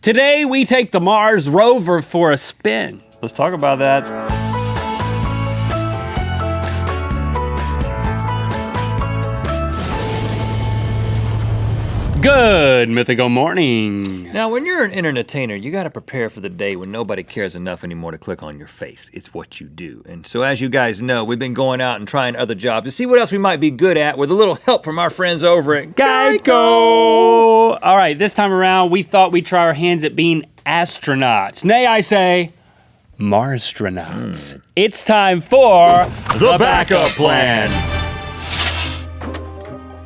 Today we take the Mars Rover for a spin. Let's talk about that. Good Mythical Morning. Now, when you're an entertainer, you gotta prepare for the day when nobody cares enough anymore to click on your face. It's what you do. And so as you guys know, we've been going out and trying other jobs to see what else we might be good at with a little help from our friends over at Geico. All right, this time around, we thought we'd try our hands at being astronauts. Nay, I say, Marstronauts. It's time for the backup plan.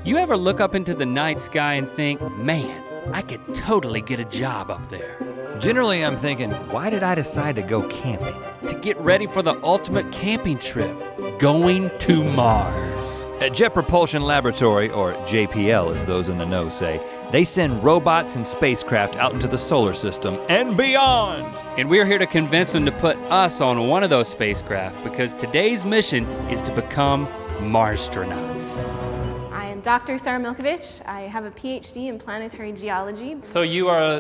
You ever look up into the night sky and think, man, I could totally get a job up there? Generally, I'm thinking, why did I decide to go camping? To get ready for the ultimate camping trip, going to Mars. At Jet Propulsion Laboratory, or JPL as those in the know say, they send robots and spacecraft out into the solar system and beyond. And we're here to convince them to put us on one of those spacecraft because today's mission is to become Marstronauts. I'm Dr. Sarah Milkovich. I have a PhD in planetary geology. So you are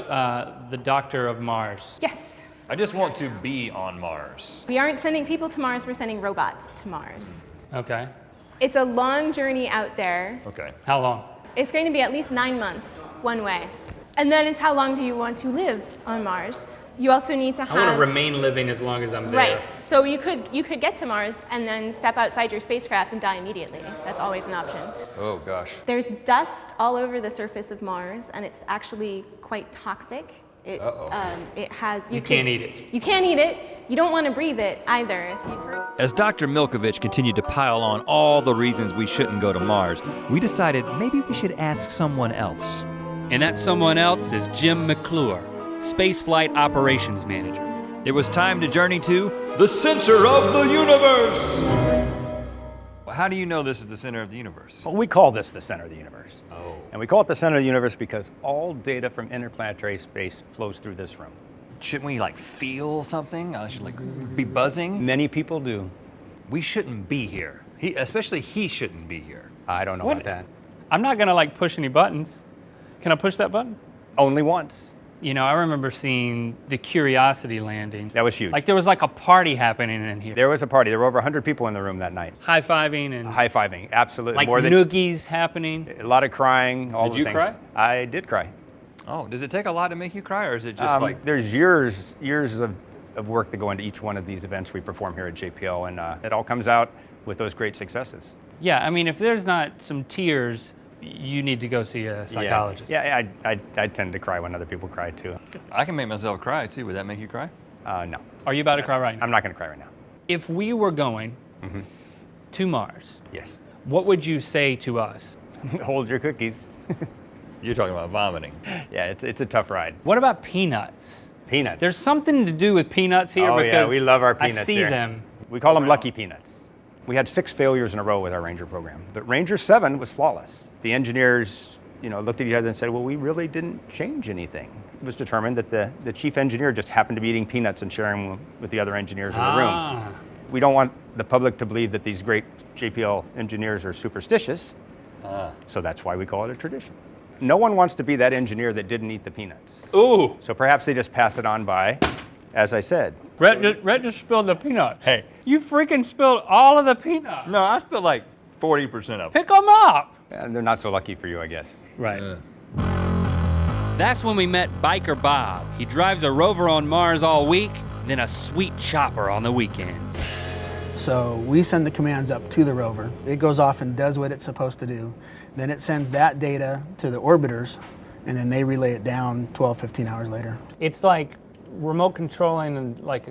the doctor of Mars? Yes. I just want to be on Mars. We aren't sending people to Mars, we're sending robots to Mars. Okay. It's a long journey out there. Okay. How long? It's going to be at least 9 months, one way. And then it's how long do you want to live on Mars? You also need to have... I want to remain living as long as I'm there. Right, so you could get to Mars and then step outside your spacecraft and die immediately. That's always an option. Oh gosh. There's dust all over the surface of Mars, and it's actually quite toxic. It has... You can't eat it. You can't eat it. You don't want to breathe it either. If you've heard... As Dr. Milkovich continued to pile on all the reasons we shouldn't go to Mars, we decided maybe we should ask someone else. And that someone else is Jim McClure, Spaceflight Operations Manager. It was time to journey to the center of the universe. How do you know this is the center of the universe? Well, we call this the center of the universe. Oh. And we call it the center of the universe because all data from interplanetary space flows through this room. Shouldn't we like feel something? I should like be buzzing? Many people do. We shouldn't be here. Especially he shouldn't be here. I don't know What? about that. I'm not gonna like push any buttons. Can I push that button? Only once. You know, I remember seeing the Curiosity landing. That was huge. Like there was like a party happening in here. There was a party. There were over 100 people in the room that night. High-fiving and High-fiving, absolutely. like More than noogies happening. a lot of crying, all Did the you things. cry? I did cry. Oh, does it take a lot to make you cry, or is it just like... There's years of work that go into each one of these events we perform here at JPL, and it all comes out with those great successes. Yeah, I mean, if there's not some tears, you need to go see a psychologist. Yeah, I tend to cry when other people cry too. I can make myself cry too. Would that make you cry? No, Are you about to cry right now? I'm not going to cry right now. If we were going to Mars, Yes. what would you say to us? Hold your cookies. You're talking about vomiting. Yeah, it's a tough ride. What about peanuts? Peanuts. There's something to do with peanuts here Oh because yeah, we love our peanuts I see here. them. We call them lucky peanuts. We had 6 failures in a row with our Ranger program. But Ranger 7 was flawless. The engineers, looked at each other and said, well, we really didn't change anything. It was determined that the chief engineer just happened to be eating peanuts and sharing them with the other engineers in the room. We don't want the public to believe that these great JPL engineers are superstitious. So that's why we call it a tradition. No one wants to be that engineer that didn't eat the peanuts. Ooh, So perhaps they just pass it on by, as I said. Rhett just spilled the peanuts. Hey. You freaking spilled all of the peanuts. No, I spilled like 40% of it. Pick them up. And they're not so lucky for you, I guess. Right. That's when we met Biker Bob. He drives a Rover on Mars all week, then a sweet chopper on the weekends. So we send the commands up to the rover. It goes off and does what it's supposed to do. Then it sends that data to the orbiters, and then they relay it down 12, 15 hours later. It's like remote controlling like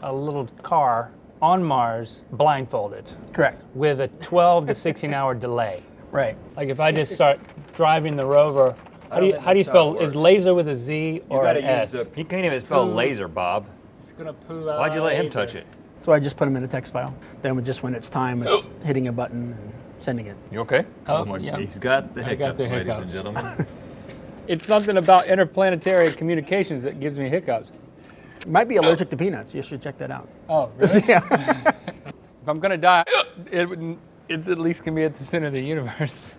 a little car on Mars blindfolded Correct. with a 12 to 16 hour delay. Right. Like if I just start driving the Rover, how do you spell, is laser with a Z or an S? He can't even spell laser, Bob. It's gonna poo out. Why'd you let him laser. touch it? So I just put them in a text file. Then just when it's time, it's hitting a button and sending it. You okay? Oh, yeah. He's got the I got hiccups, the ladies and hiccups. gentlemen. It's something about interplanetary communications that gives me hiccups. You might be allergic to peanuts. You should check that out. Oh, really? Yeah. If I'm gonna die, it's at least gonna be at the center of the universe.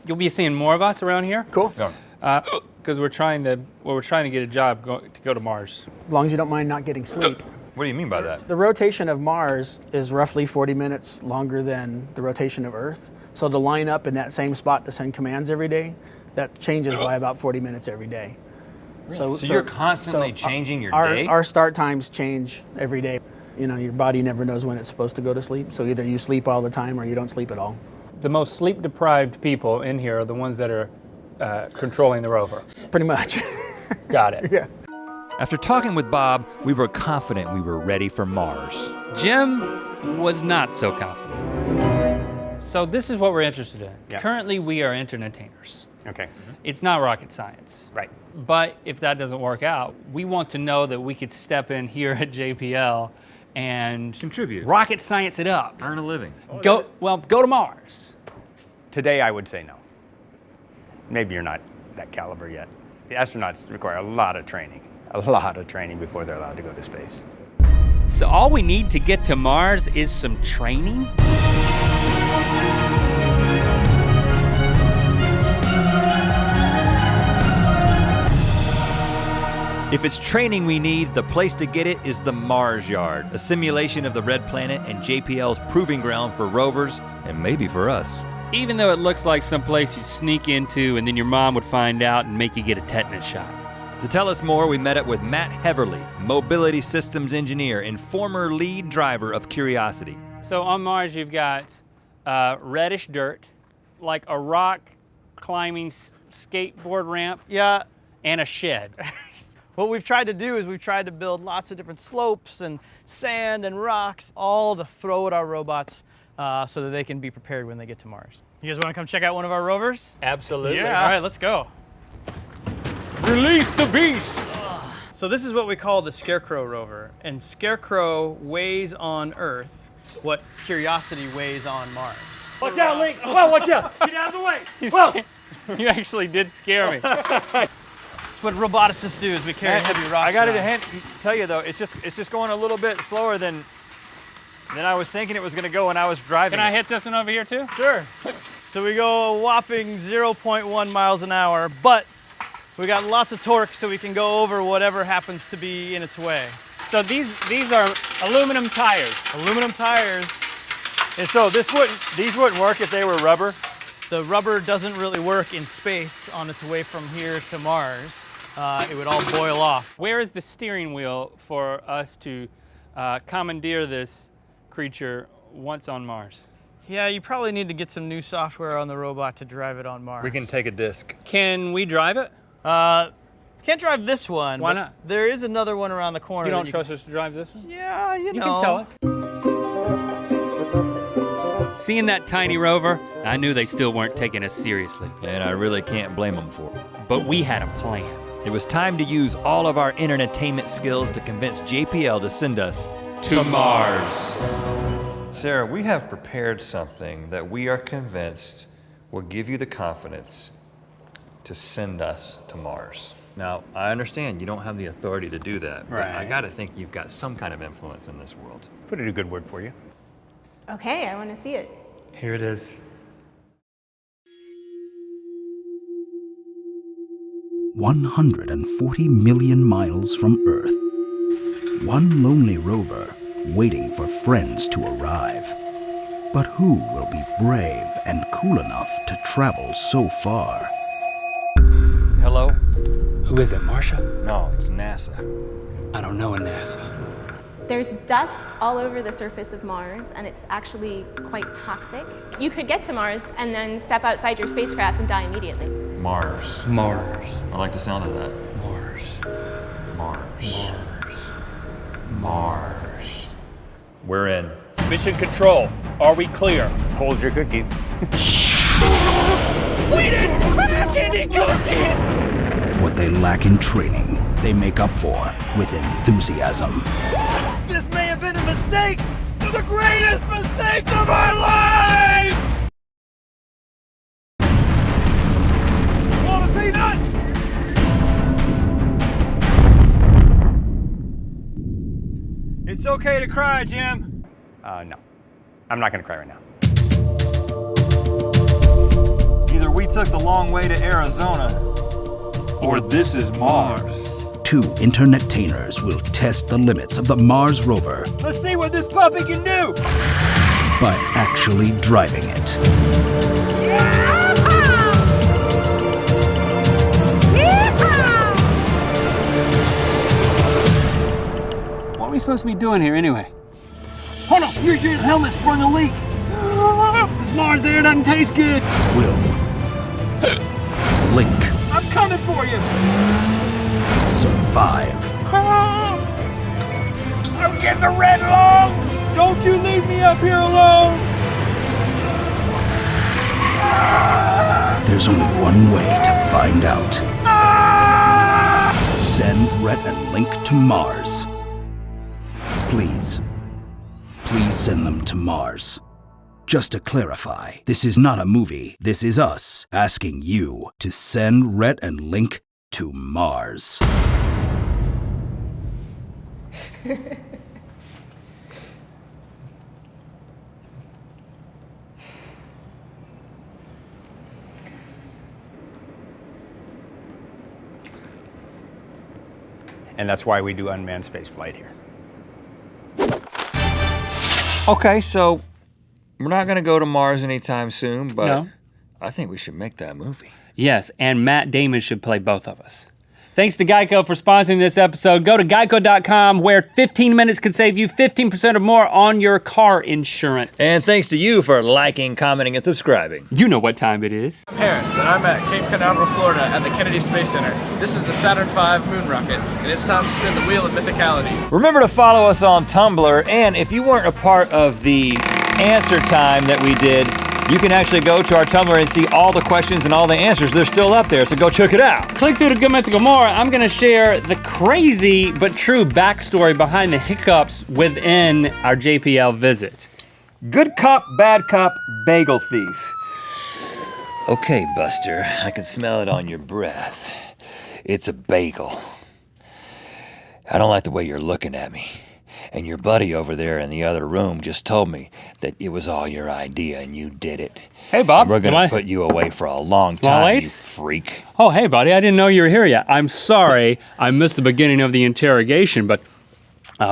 You'll be seeing more of us around here. Cool. No. because we're trying to get a job to go to Mars. As long as you don't mind not getting sleep. What do you mean by that? The rotation of Mars is roughly 40 minutes longer than the rotation of Earth. So to line up in that same spot to send commands every day, that changes by about 40 minutes every day. So you're constantly changing your day? Our start times change every day. You know, your body never knows when it's supposed to go to sleep. So either you sleep all the time or you don't sleep at all. The most sleep-deprived people in here are the ones that are controlling the rover. Pretty much. Got it. Yeah. After talking with Bob, we were confident we were ready for Mars. Jim was not so confident. So this is what we're interested in. Yeah. Currently, we are Internetainers. Okay. It's not rocket science. Right. But if that doesn't work out, we want to know that we could step in here at JPL and Contribute. rocket science it up. Earn a living. Go to Mars. Today, I would say no. Maybe you're not that caliber yet. The astronauts require a lot of training before they're allowed to go to space. So all we need to get to Mars is some training? If it's training we need, the place to get it is the Mars Yard, a simulation of the Red Planet and JPL's proving ground for rovers, and maybe for us. Even though it looks like some place you sneak into and then your mom would find out and make you get a tetanus shot. To tell us more, we met up with Matt Heverly, mobility systems engineer and former lead driver of Curiosity. So on Mars, you've got reddish dirt, like a rock climbing skateboard ramp, Yeah, and a shed. what we've tried to do is we've tried to build lots of different slopes and sand and rocks, all to throw at our robots so that they can be prepared when they get to Mars. You guys want to come check out one of our rovers? Absolutely. All right, let's go. Release the beast! So this is what we call the Scarecrow rover, and Scarecrow weighs on Earth what Curiosity weighs on Mars. Watch out, Link! Whoa, watch out! Get out of the way! You actually did scare me. That's what roboticists do, is we carry heavy rocks I got around. to tell you though, it's just going a little bit slower than I was thinking it was going to go when I was driving. Can I hit this one over here too? Sure. So we go a whopping 0.1 miles an hour, but we got lots of torque so we can go over whatever happens to be in its way. So these are aluminum tires. Aluminum tires. And so these wouldn't work if they were rubber? The rubber doesn't really work in space on its way from here to Mars. It would all boil off. Where is the steering wheel for us to commandeer this creature once on Mars? Yeah, you probably need to get some new software on the robot to drive it on Mars. We can take a disc. Can we drive it? Can't drive this one. Why but not? There is another one around the corner. You don't that trust us to drive this one? Yeah, you know. can tell it. Seeing that tiny rover, I knew they still weren't taking us seriously. And I really can't blame them for it. But we had a plan. It was time to use all of our entertainment skills to convince JPL to send us To Mars. Sarah, we have prepared something that we are convinced will give you the confidence to send us to Mars. Now, I understand you don't have the authority to do that, but I gotta think you've got some kind of influence in this world. Put in a good word for you. Okay, I want to see it. Here it is. $140 million miles from Earth. One lonely rover waiting for friends to arrive. But who will be brave and cool enough to travel so far? Hello? Who is it, Marcia? No, it's NASA. I don't know a NASA. There's dust all over the surface of Mars, and it's actually quite toxic. You could get to Mars and then step outside your spacecraft and die immediately. Mars. Mars. I like the sound of that. Mars. Mars. Mars. We're in. Mission control, are we clear? Hold your cookies. We didn't crack any cookies! What they lack in training, they make up for with enthusiasm. This may have been a mistake! The greatest mistake of our lives! Want a peanut? It's okay to cry, Jim. No. I'm not going to cry right now. Either we took the long way to Arizona, or this is Mars. 2 Internetainers will test the limits of the Mars rover Let's see what this puppy can do. by actually driving it. What are we supposed to be doing here anyway? Hold on, your helmet sprung a leak. This Mars air doesn't taste good. Will Link I'm coming for you. survive? I'm getting the red lung. Don't you leave me up here alone. There's only one way to find out. Send Rhett and Link to Mars. Please send them to Mars. Just to clarify, this is not a movie. This is us asking you to send Rhett and Link to Mars. And that's why we do unmanned space flight here. Okay, so we're not gonna go to Mars anytime soon, but No. I think we should make that movie. Yes, and Matt Damon should play both of us. Thanks to Geico for sponsoring this episode. Go to geico.com where 15 minutes could save you 15% or more on your car insurance. And thanks to you for liking, commenting, and subscribing. You know what time it is. I'm Harris, and I'm at Cape Canaveral, Florida at the Kennedy Space Center. This is the Saturn V moon rocket, and it's time to spin the wheel of mythicality. Remember to follow us on Tumblr, and if you weren't a part of the answer time that we did, you can actually go to our Tumblr and see all the questions and all the answers. They're still up there, so go check it out. Click through to Good Mythical More. I'm gonna share the crazy but true backstory behind the hiccups within our JPL visit. Good cop, bad cop, bagel thief. Okay, Buster, I can smell it on your breath. It's a bagel. I don't like the way you're looking at me. And your buddy over there in the other room just told me that it was all your idea and you did it. Hey, Bob. And we're Am gonna I- put you away for a long Am I time, late? you freak. Oh, hey, buddy, I didn't know you were here yet. I'm sorry I missed the beginning of the interrogation, but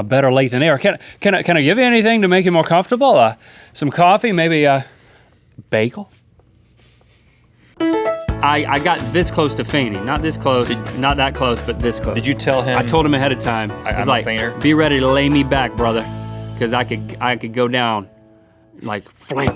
better late than never. Can I give you anything to make you more comfortable? Some coffee, maybe a bagel? I got this close to fainting. Not this close, not that close, but this close. Did you tell him? I told him ahead of time. I was I'm a like, fainter? be ready to lay me back, brother, because I could go down like flam.